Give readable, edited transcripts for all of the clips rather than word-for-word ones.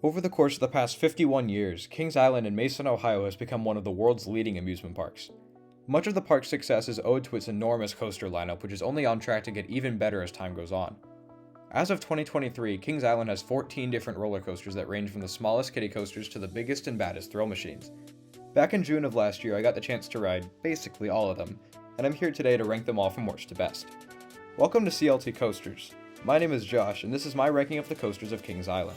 Over the course of the past 51 years, Kings Island in Mason, Ohio has become one of the world's leading amusement parks. Much of the park's success is owed to its enormous coaster lineup, which is only on track to get even better as time goes on. As of 2023, Kings Island has 14 different roller coasters that range from the smallest kiddie coasters to the biggest and baddest thrill machines. Back in June of last year, I got the chance to ride basically all of them, and I'm here today to rank them all from worst to best. Welcome to CLT Coasters. My name is Josh, and this is my ranking of the coasters of Kings Island.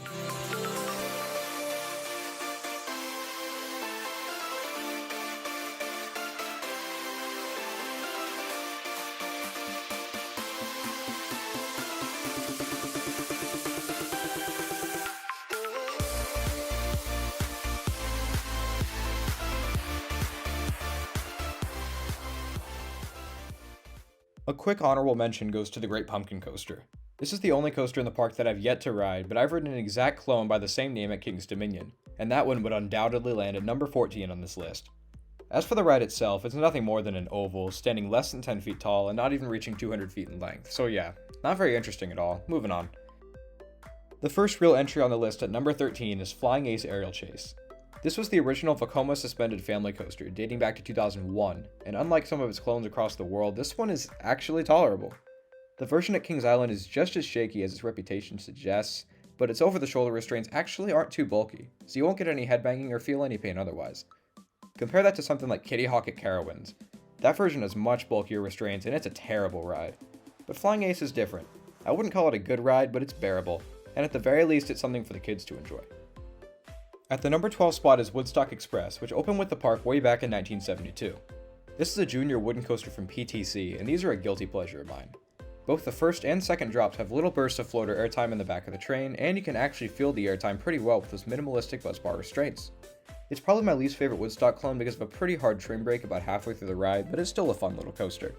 A quick honorable mention goes to the Great Pumpkin Coaster. This is the only coaster in the park that I've yet to ride, but I've ridden an exact clone by the same name at King's Dominion, and that one would undoubtedly land at number 14 on this list. As for the ride itself, it's nothing more than an oval, standing less than 10 feet tall and not even reaching 200 feet in length, so yeah, not very interesting at all. Moving on. The first real entry on the list at number 13 is Flying Ace Aerial Chase. This was the original Vekoma suspended family coaster, dating back to 2001, and unlike some of its clones across the world, this one is actually tolerable. The version at Kings Island is just as shaky as its reputation suggests, but its over-the-shoulder restraints actually aren't too bulky, so you won't get any headbanging or feel any pain otherwise. Compare that to something like Kitty Hawk at Carowinds. That version has much bulkier restraints, and it's a terrible ride. But Flying Ace is different. I wouldn't call it a good ride, but it's bearable, and at the very least it's something for the kids to enjoy. At the number 12 spot is Woodstock Express, which opened with the park way back in 1972. This is a junior wooden coaster from PTC, and these are a guilty pleasure of mine. Both the first and second drops have little bursts of floater airtime in the back of the train, and you can actually feel the airtime pretty well with those minimalistic busbar restraints. It's probably my least favorite Woodstock clone because of a pretty hard train break about halfway through the ride, but it's still a fun little coaster.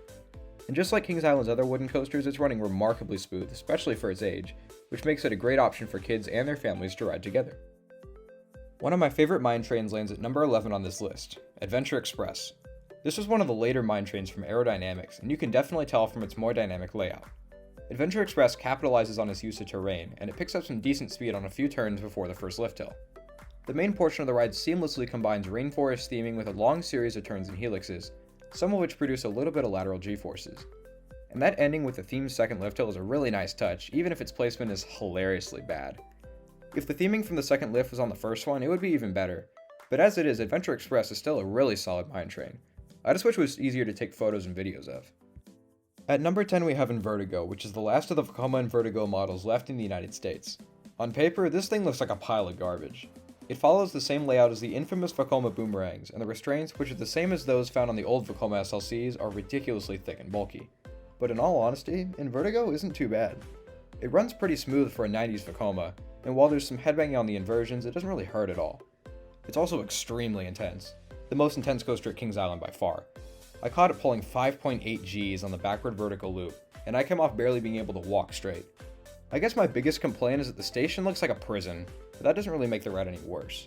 And just like Kings Island's other wooden coasters, it's running remarkably smooth, especially for its age, which makes it a great option for kids and their families to ride together. One of my favorite mine trains lands at number 11 on this list, Adventure Express. This was one of the later mine trains from Aerodynamics, and you can definitely tell from its more dynamic layout. Adventure Express capitalizes on its use of terrain, and it picks up some decent speed on a few turns before the first lift hill. The main portion of the ride seamlessly combines rainforest theming with a long series of turns and helixes, some of which produce a little bit of lateral g-forces. And that ending with the themed second lift hill is a really nice touch, even if its placement is hilariously bad. If the theming from the second lift was on the first one, it would be even better. But as it is, Adventure Express is still a really solid mine train. I just wish it was easier to take photos and videos of. At number 10 we have Invertigo, which is the last of the Vekoma Invertigo models left in the United States. On paper, this thing looks like a pile of garbage. It follows the same layout as the infamous Vekoma boomerangs, and the restraints, which are the same as those found on the old Vekoma SLCs, are ridiculously thick and bulky. But in all honesty, Invertigo isn't too bad. It runs pretty smooth for a 90s Vekoma, and while there's some headbanging on the inversions, it doesn't really hurt at all. It's also extremely intense. The most intense coaster at Kings Island by far. I caught it pulling 5.8 Gs on the backward vertical loop, and I came off barely being able to walk straight. I guess my biggest complaint is that the station looks like a prison, but that doesn't really make the ride any worse.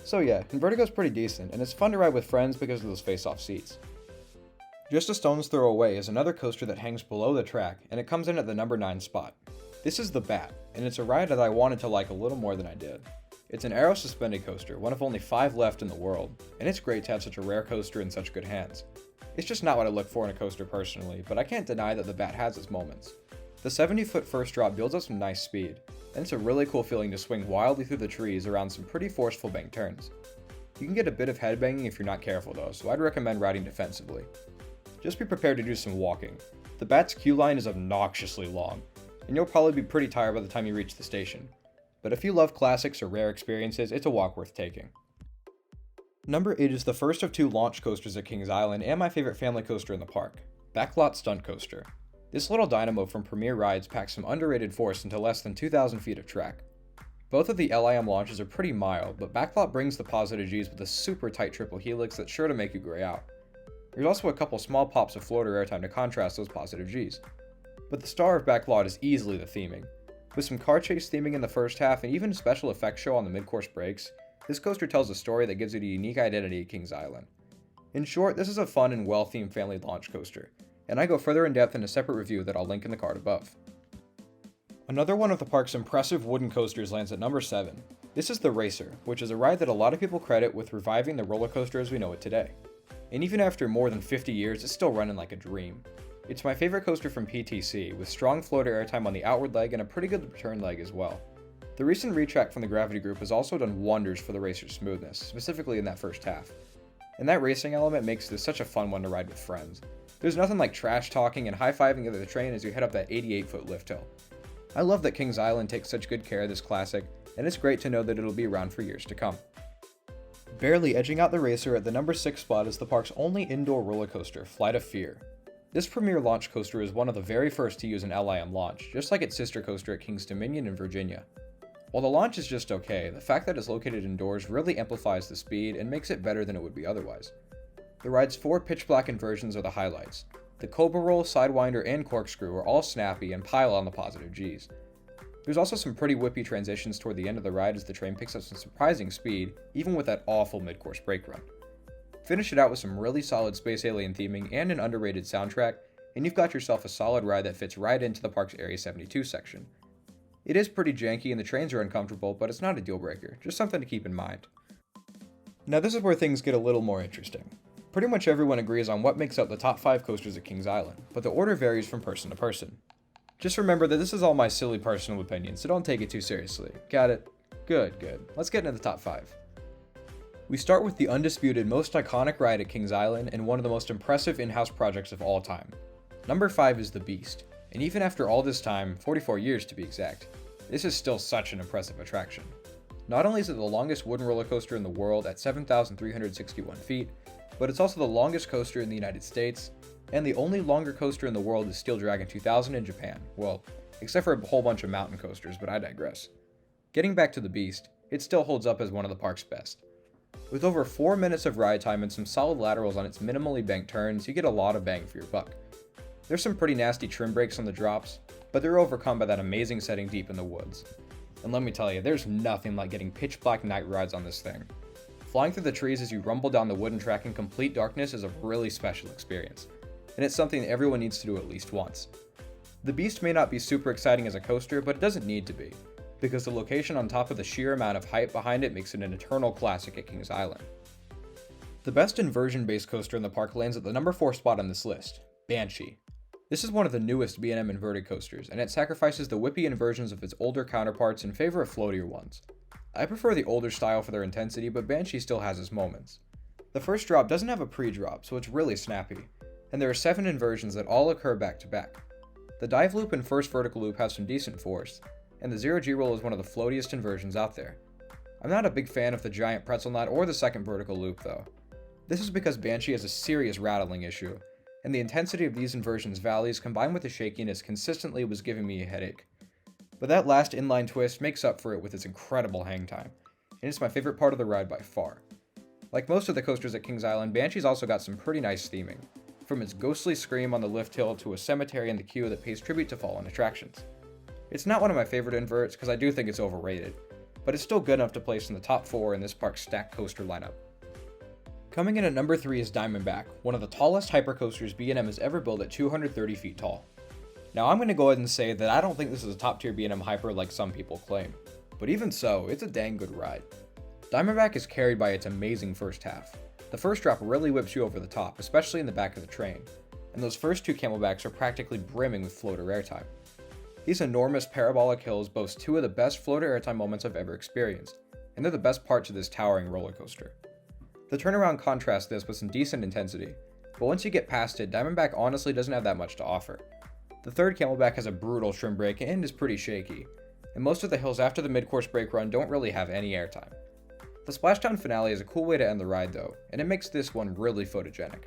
So yeah, Invertigo's pretty decent, and it's fun to ride with friends because of those face-off seats. Just a stone's throw away is another coaster that hangs below the track, and it comes in at the number 9 spot. This is the Bat, and it's a ride that I wanted to like a little more than I did. It's an aero suspended coaster, one of only 5 left in the world, and it's great to have such a rare coaster in such good hands. It's just not what I look for in a coaster personally, but I can't deny that the Bat has its moments. The 70-foot first drop builds up some nice speed, and it's a really cool feeling to swing wildly through the trees around some pretty forceful bank turns. You can get a bit of headbanging if you're not careful though, so I'd recommend riding defensively. Just be prepared to do some walking. The Bat's queue line is obnoxiously long, and you'll probably be pretty tired by the time you reach the station. But if you love classics or rare experiences, it's a walk worth taking. Number 8 is the first of 2 launch coasters at Kings Island and my favorite family coaster in the park, Backlot Stunt Coaster. This little dynamo from Premier Rides packs some underrated force into less than 2,000 feet of track. Both of the LIM launches are pretty mild, but Backlot brings the positive Gs with a super tight triple helix that's sure to make you gray out. There's also a couple small pops of floater airtime to contrast those positive Gs. But the star of Backlot is easily the theming. With some car chase theming in the first half and even a special effects show on the mid-course breaks, this coaster tells a story that gives it a unique identity at Kings Island. In short, this is a fun and well-themed family launch coaster, and I go further in depth in a separate review that I'll link in the card above. Another one of the park's impressive wooden coasters lands at number 7, This is the Racer, which is a ride that a lot of people credit with reviving the roller coaster as we know it today. And even after more than 50 years, it's still running like a dream. It's my favorite coaster from PTC, with strong flow to airtime on the outward leg and a pretty good return leg as well. The recent retrack from the Gravity Group has also done wonders for the Racer's smoothness, specifically in that first half. And that racing element makes this such a fun one to ride with friends. There's nothing like trash talking and high-fiving of the train as you head up that 88-foot lift hill. I love that Kings Island takes such good care of this classic, and it's great to know that it'll be around for years to come. Barely edging out the Racer at the number 6 spot is the park's only indoor roller coaster, Flight of Fear. This premier launch coaster is one of the very first to use an LIM launch, just like its sister coaster at Kings Dominion in Virginia. While the launch is just okay, the fact that it's located indoors really amplifies the speed and makes it better than it would be otherwise. The ride's 4 pitch black inversions are the highlights. The Cobra Roll, Sidewinder, and Corkscrew are all snappy and pile on the positive Gs. There's also some pretty whippy transitions toward the end of the ride as the train picks up some surprising speed, even with that awful mid-course brake run. Finish it out with some really solid Space Alien theming and an underrated soundtrack, and you've got yourself a solid ride that fits right into the park's Area 72 section. It is pretty janky and the trains are uncomfortable, but it's not a deal breaker, just something to keep in mind. Now this is where things get a little more interesting. Pretty much everyone agrees on what makes up the top 5 coasters at Kings Island, but the order varies from person to person. Just remember that this is all my silly personal opinion, so don't take it too seriously. Got it? Good. Let's get into the top 5. We start with the undisputed most iconic ride at Kings Island and one of the most impressive in-house projects of all time. Number 5 is the Beast, and even after all this time, 44 years to be exact, this is still such an impressive attraction. Not only is it the longest wooden roller coaster in the world at 7,361 feet, but it's also the longest coaster in the United States, and the only longer coaster in the world is Steel Dragon 2000 in Japan. Well, except for a whole bunch of mountain coasters, but I digress. Getting back to the Beast, it still holds up as one of the park's best. With over 4 minutes of ride time and some solid laterals on its minimally banked turns, you get a lot of bang for your buck. There's some pretty nasty trim breaks on the drops, but they're overcome by that amazing setting deep in the woods. And let me tell you, there's nothing like getting pitch black night rides on this thing. Flying through the trees as you rumble down the wooden track in complete darkness is a really special experience, and it's something that everyone needs to do at least once. The Beast may not be super exciting as a coaster, but it doesn't need to be, because the location on top of the sheer amount of height behind it makes it an eternal classic at Kings Island. The best inversion-based coaster in the park lands at the number 4 spot on this list, Banshee. This is one of the newest B&M inverted coasters, and it sacrifices the whippy inversions of its older counterparts in favor of floatier ones. I prefer the older style for their intensity, but Banshee still has its moments. The first drop doesn't have a pre-drop, so it's really snappy, and there are 7 inversions that all occur back to back. The dive loop and first vertical loop have some decent force, and the 0G roll is one of the floatiest inversions out there. I'm not a big fan of the giant pretzel knot or the second vertical loop though. This is because Banshee has a serious rattling issue, and the intensity of these inversions valleys combined with the shakiness consistently was giving me a headache. But that last inline twist makes up for it with its incredible hang time, and it's my favorite part of the ride by far. Like most of the coasters at Kings Island, Banshee's also got some pretty nice theming, from its ghostly scream on the lift hill to a cemetery in the queue that pays tribute to fallen attractions. It's not one of my favorite inverts because I do think it's overrated, but it's still good enough to place in the top 4 in this park's stacked coaster lineup. Coming in at number 3 is Diamondback, one of the tallest hypercoasters B&M has ever built at 230 feet tall. Now I'm going to go ahead and say that I don't think this is a top tier B&M hyper like some people claim, but even so, it's a dang good ride. Diamondback is carried by its amazing first half. The first drop really whips you over the top, especially in the back of the train, and those first 2 camelbacks are practically brimming with floater airtime. These enormous parabolic hills boast 2 of the best floater airtime moments I've ever experienced, and they're the best parts of this towering roller coaster. The turnaround contrasts this with some decent intensity, but once you get past it, Diamondback honestly doesn't have that much to offer. The third camelback has a brutal trim break and is pretty shaky, and most of the hills after the mid-course brake run don't really have any airtime. The splashdown finale is a cool way to end the ride though, and it makes this one really photogenic.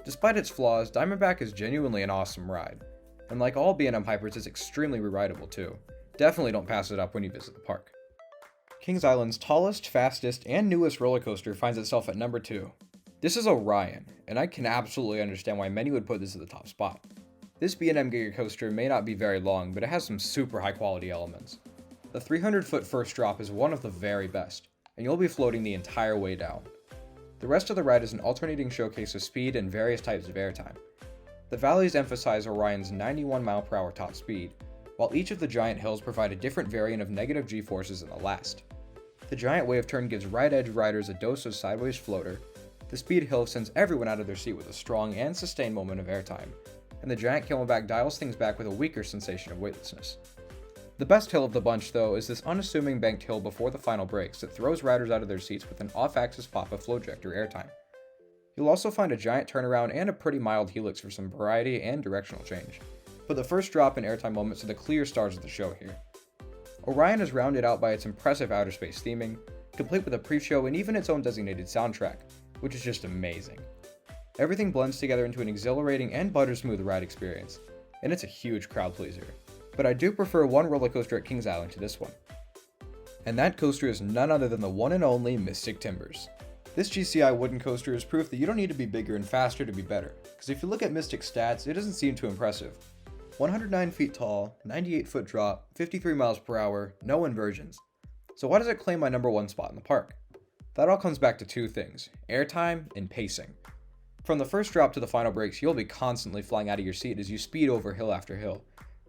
Despite its flaws, Diamondback is genuinely an awesome ride, and like all B&M hypers, it's extremely re-rideable too. Definitely don't pass it up when you visit the park. Kings Island's tallest, fastest, and newest roller coaster finds itself at number 2. This is Orion, and I can absolutely understand why many would put this at the top spot. This B&M Giga coaster may not be very long, but it has some super high quality elements. The 300-foot first drop is one of the very best, and you'll be floating the entire way down. The rest of the ride is an alternating showcase of speed and various types of airtime. The valleys emphasize Orion's 91 mph top speed, while each of the giant hills provide a different variant of negative g-forces in the last. The giant wave turn gives right edge riders a dose of sideways floater, the speed hill sends everyone out of their seat with a strong and sustained moment of airtime, and the giant camelback dials things back with a weaker sensation of weightlessness. The best hill of the bunch, though, is this unassuming banked hill before the final brakes that throws riders out of their seats with an off-axis pop of flowjector airtime. You'll also find a giant turnaround and a pretty mild helix for some variety and directional change, but the first drop and airtime moments are the clear stars of the show here. Orion is rounded out by its impressive outer space theming, complete with a pre-show and even its own designated soundtrack, which is just amazing. Everything blends together into an exhilarating and buttersmooth ride experience, and it's a huge crowd pleaser. But I do prefer one roller coaster at Kings Island to this one. And that coaster is none other than the one and only Mystic Timbers. This GCI wooden coaster is proof that you don't need to be bigger and faster to be better, because if you look at Mystic's stats, it doesn't seem too impressive. 109 feet tall, 98 foot drop, 53 miles per hour, no inversions. So why does it claim my number one spot in the park? That all comes back to two things: airtime and pacing. From the first drop to the final brakes, you'll be constantly flying out of your seat as you speed over hill after hill,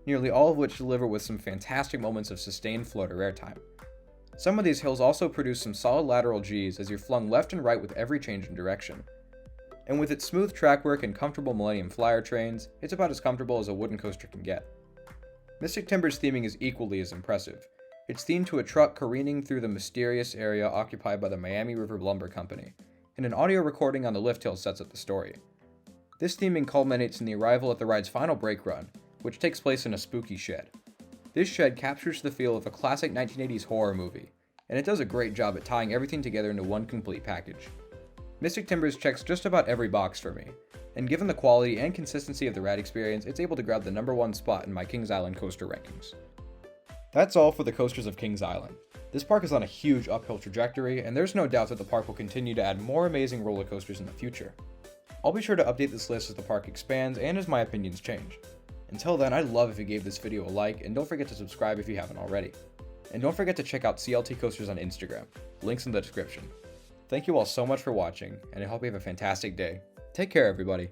nearly all of which deliver with some fantastic moments of sustained floater airtime. Some of these hills also produce some solid lateral Gs as you're flung left and right with every change in direction. And with its smooth track work and comfortable Millennium Flyer trains, it's about as comfortable as a wooden coaster can get. Mystic Timbers' theming is equally as impressive. It's themed to a truck careening through the mysterious area occupied by the Miami River Lumber Company, and an audio recording on the lift hill sets up the story. This theming culminates in the arrival at the ride's final brake run, which takes place in a spooky shed. This shed captures the feel of a classic 1980s horror movie, and it does a great job at tying everything together into one complete package. Mystic Timbers checks just about every box for me, and given the quality and consistency of the ride experience, it's able to grab the number one spot in my Kings Island coaster rankings. That's all for the coasters of Kings Island. This park is on a huge uphill trajectory, and there's no doubt that the park will continue to add more amazing roller coasters in the future. I'll be sure to update this list as the park expands and as my opinions change. Until then, I'd love if you gave this video a like, and don't forget to subscribe if you haven't already. And don't forget to check out CLT Coasters on Instagram, links in the description. Thank you all so much for watching, and I hope you have a fantastic day. Take care, everybody.